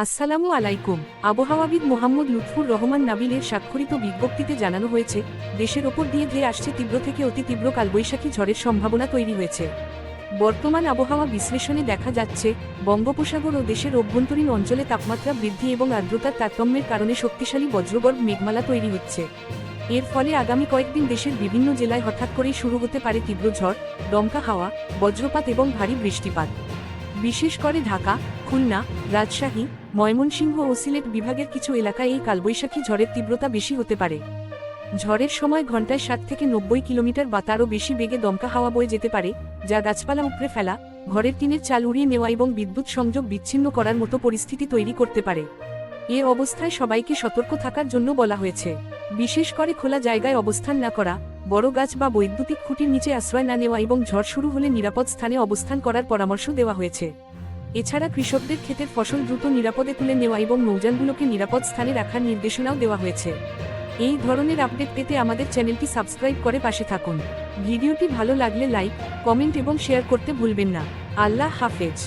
আসসালামু আলাইকুম। আবহাওয়াবিদ মোহাম্মদ লুৎফুর রহমান নাবিলের স্বাক্ষরিত বিজ্ঞপ্তিতে জানানো হয়েছে, দেশের ওপর দিয়ে ধেয়ে আসছে তীব্র থেকে অতি তীব্র কালবৈশাখী ঝড়ের সম্ভাবনা তৈরি হয়েছে। বর্তমান আবহাওয়া বিশ্লেষণে দেখা যাচ্ছে, বঙ্গোপসাগর ও দেশের অভ্যন্তরীণ অঞ্চলে তাপমাত্রা বৃদ্ধি এবং আর্দ্রতার তারতম্যের কারণে শক্তিশালী বজ্রগর্ভ মেঘমালা তৈরি হচ্ছে। এর ফলে আগামী কয়েকদিন দেশের বিভিন্ন জেলায় হঠাৎ করেই শুরু হতে পারে তীব্র ঝড়, দমকা হাওয়া, বজ্রপাত এবং ভারী বৃষ্টিপাত। বিশেষ করে ঢাকা, খুলনা, রাজশাহী, ময়মনসিংহ ও সিলেট বিভাগের কিছু এলাকায় এই কালবৈশাখী ঝড়ের তীব্রতা বেশি হতে পারে। ঝড়ের সময় ঘন্টায় 60 থেকে 90 কিলোমিটার বা তারও বেশি বেগে দমকা হাওয়া বয়ে যেতে পারে, যা গাছপালা উপড়ে ফেলা, ঘরের টিনের চাল উড়িয়ে নেওয়া এবং বিদ্যুৎ সংযোগ বিচ্ছিন্ন করার মতো পরিস্থিতি তৈরি করতে পারে। এ অবস্থায় সবাইকে সতর্ক থাকার জন্য বলা হয়েছে। বিশেষ করে খোলা জায়গায় অবস্থান না করা, বড় গাছ বা বৈদ্যুতিক খুঁটির নিচে আশ্রয় না নেওয়া এবং ঝড় শুরু হলে নিরাপদ স্থানে অবস্থান করার পরামর্শ দেওয়া হয়েছে। এছাড়া কৃষকদের ক্ষেতের ফসল দ্রুত নিরাপদে তুলে নেওয়া এবং নৌযানগুলোকে নিরাপদ স্থানে রাখার নির্দেশনাও দেওয়া হয়েছে। এই ধরনের আপডেট পেতে আমাদের চ্যানেলটি সাবস্ক্রাইব করে পাশে থাকুন। ভিডিওটি ভালো লাগলে লাইক, কমেন্ট এবং শেয়ার করতে ভুলবেন না। আল্লাহ হাফেজ।